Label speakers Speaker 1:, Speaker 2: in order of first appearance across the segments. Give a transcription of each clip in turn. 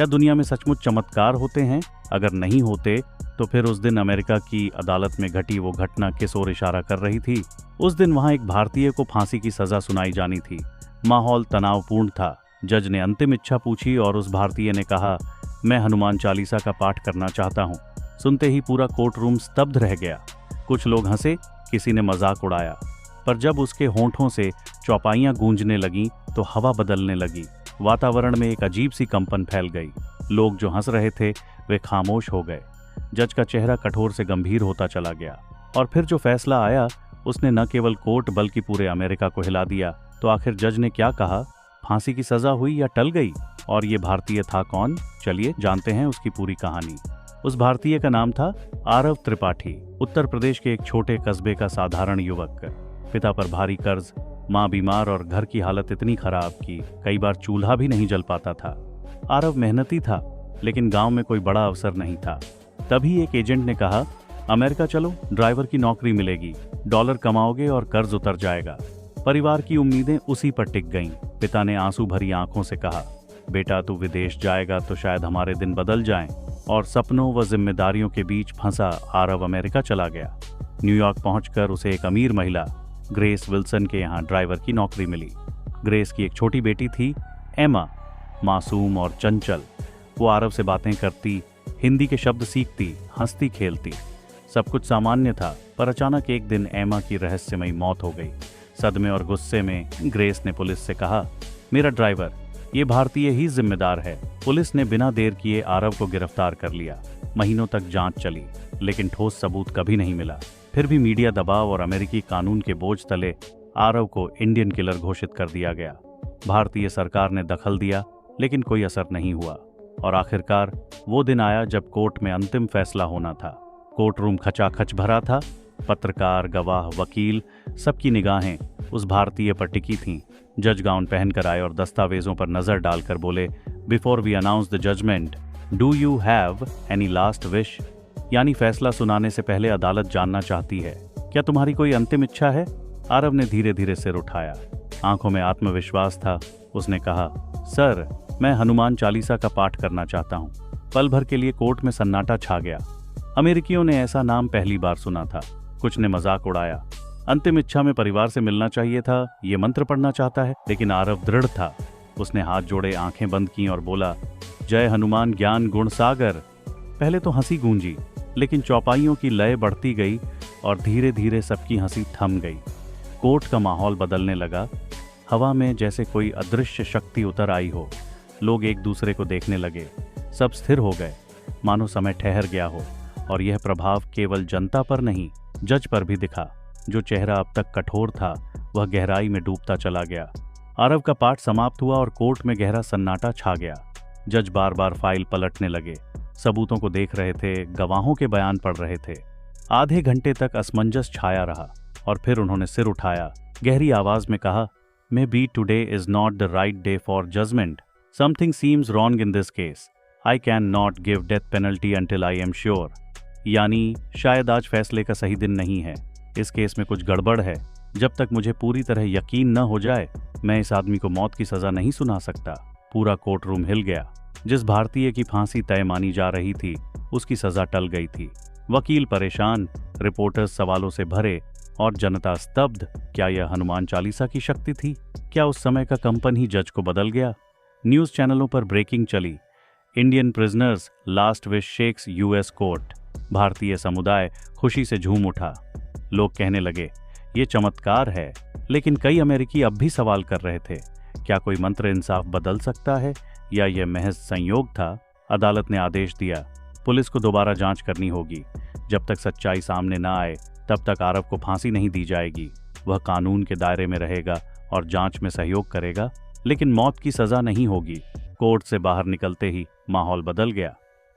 Speaker 1: क्या दुनिया में सचमुच चमत्कार होते हैं? अगर नहीं होते तो फिर उस दिन अमेरिका की अदालत में घटी वो घटना किस ओर इशारा कर रही थी? उस दिन वहां एक भारतीय को फांसी की सजा सुनाई जानी थी। माहौल तनावपूर्ण था। जज ने अंतिम इच्छा पूछी और उस भारतीय ने कहा, मैं हनुमान चालीसा का पाठ करना चाहता हूँ। सुनते ही पूरा कोर्ट रूम स्तब्ध रह गया। कुछ लोग हंसे, किसी ने मजाक उड़ाया, पर जब उसके होंठों से चौपाइयां गूंजने लगीं तो हवा बदलने लगी। वातावरण में एक अजीब सी कंपन फैल गई। लोग जो हंस रहे थे वे खामोश हो गए। जज का चेहरा कठोर से गंभीर होता चला गया। और फिर जो फैसला आया उसने न केवल कोर्ट बल्कि पूरे अमेरिका को हिला दिया। तो आखिर जज ने क्या कहा? फांसी की सजा हुई या टल गई? और ये भारतीय था कौन? चलिए जानते हैं उसकी पूरी कहानी। उस भारतीय का नाम था आरव त्रिपाठी। उत्तर प्रदेश के एक छोटे कस्बे का साधारण युवक। पिता पर भारी कर्ज, माँ बीमार और घर की हालत इतनी खराब कि कई बार चूल्हा भी नहीं जल पाता था। आरव मेहनती था, लेकिन गांव में कोई बड़ा अवसर नहीं था। तभी एक एजेंट ने कहा, अमेरिका चलो, ड्राइवर की नौकरी मिलेगी, डॉलर कमाओगे और कर्ज उतर जाएगा। परिवार की उम्मीदें उसी पर टिक गईं। पिता ने आंसू भरी आंखों से कहा, बेटा तू विदेश जाएगा तो शायद हमारे दिन बदल जाएं। और सपनों व जिम्मेदारियों के बीच फंसा आरव अमेरिका चला गया। न्यूयॉर्क पहुंचकर उसे एक अमीर महिला ग्रेस विल्सन के यहाँ ड्राइवर की नौकरी मिली। ग्रेस की एक छोटी बेटी थी, एमा, मासूम और चंचल। वो आरव से बातें करती, हिंदी के शब्द सीखती, हंसती खेलती। सब कुछ सामान्य था, पर अचानक एक दिन एमा की रहस्यमयी मौत हो गई। सदमे और गुस्से में ग्रेस ने पुलिस से कहा, मेरा ड्राइवर, ये भारतीय ही जिम्मेदार है। पुलिस ने बिना देर किए आरव को गिरफ्तार कर लिया। महीनों तक जांच चली, लेकिन ठोस सबूत कभी नहीं मिला। फिर भी मीडिया दबाव और अमेरिकी कानून के बोझ तले आरव को इंडियन किलर घोषित कर दिया गया। भारतीय सरकार ने दखल दिया, लेकिन कोई असर नहीं हुआ। और आखिरकार वो दिन आया जब कोर्ट में अंतिम फैसला होना था। कोर्ट रूम खचाखच भरा था। पत्रकार, गवाह, वकील, सबकी निगाहें उस भारतीय पर टिकी थीं। जज गाउन पहनकर आए और दस्तावेजों पर नजर डालकर बोले, before we announce the judgement, do you have any last wish? यानी फैसला सुनाने से पहले अदालत जानना चाहती है, क्या तुम्हारी कोई अंतिम इच्छा है? आरव ने धीरे धीरे सिर उठाया। आंखों में आत्मविश्वास था। उसने कहा, सर, मैं हनुमान चालीसा का पाठ करना चाहता हूँ। पल भर के लिए कोर्ट में सन्नाटा छा गया। अमेरिकियों ने ऐसा नाम पहली बार सुना था। कुछ ने मजाक उड़ाया। अंतिम इच्छा में परिवार से मिलना चाहिए था, ये मंत्र पढ़ना चाहता है। लेकिन आरव दृढ़ था। उसने हाथ जोड़े, आंखें बंद की और बोला, जय हनुमान ज्ञान गुण सागर। पहले तो हंसी गूंजी, लेकिन चौपाइयों की लय बढ़ती गई और धीरे धीरे सबकी हंसी थम गई। कोर्ट का माहौल बदलने लगा। हवा में जैसे कोई अदृश्य शक्ति उतर आई हो। लोग एक दूसरे को देखने लगे। सब स्थिर हो गए, मानो समय ठहर गया हो। और यह प्रभाव केवल जनता पर नहीं, जज पर भी दिखा। जो चेहरा अब तक कठोर था वह गहराई में डूबता चला गया। आरव का पाठ समाप्त हुआ और कोर्ट में गहरा सन्नाटा छा गया। जज बार बार फाइल पलटने लगे, सबूतों को देख रहे थे, गवाहों के बयान पढ़ रहे थे। आधे घंटे तक असमंजस छाया रहा और फिर उन्होंने सिर उठाया, गहरी आवाज में कहा, maybe today is not the right day for judgement. Something seems wrong in this case. I can not give death penalty until I am sure. यानी शायद आज फैसले का सही दिन नहीं है। इस केस में कुछ गड़बड़ है। जब तक मुझे पूरी तरह यकीन न हो जाए, मैं इस आदमी को मौत की सजा नहीं सुना सकता। पूरा कोर्ट रूम हिल गया। जिस भारतीय की फांसी तय मानी जा रही थी, उसकी सजा टल गई थी। वकील परेशान, रिपोर्टर्स सवालों से भरे और जनता स्तब्ध। क्या यह हनुमान चालीसा की शक्ति थी? क्या उस समय का कंपन ही जज को बदल गया? न्यूज चैनलों पर ब्रेकिंग चली, Indian prisoners last wish shakes US court. भारतीय समुदाय खुशी से झूम उठा। लोग कहने लगे, ये चमत्कार है। लेकिन कई अमेरिकी अब भी सवाल कर रहे थे, क्या कोई मंत्र इंसाफ बदल सकता है या यह महज संयोग था? अदालत ने आदेश दिया, पुलिस को दोबारा जांच करनी होगी। जब तक सच्चाई सामने न आए तब तक आरव को फांसी नहीं दी जाएगी। वह कानून के दायरे में रहेगा और जांच में सहयोग करेगा, लेकिन मौत की सजा नहीं होगी। कोर्ट से बाहर निकलते ही माहौल बदल गया।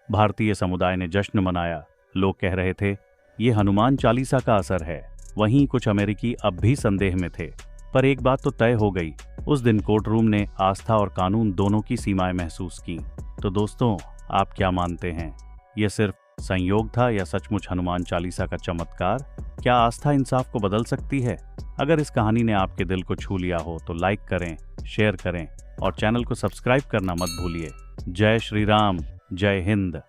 Speaker 1: भारतीय समुदाय ने जश्न मनाया। लोग कह रहे थे, ये हनुमान चालीसा का असर है। वहीं कुछ अमेरिकी अब भी संदेह में थे। पर एक बात तो तय हो गई, उस दिन कोर्ट रूम ने आस्था और कानून दोनों की सीमाएं महसूस की। तो दोस्तों, आप क्या मानते हैं? यह सिर्फ संयोग था या सचमुच हनुमान चालीसा का चमत्कार? क्या आस्था इंसाफ को बदल सकती है? अगर इस कहानी ने आपके दिल को छू लिया हो तो लाइक करें, शेयर करें और चैनल को सब्सक्राइब करना मत भूलिए। जय श्री राम, जय हिंद।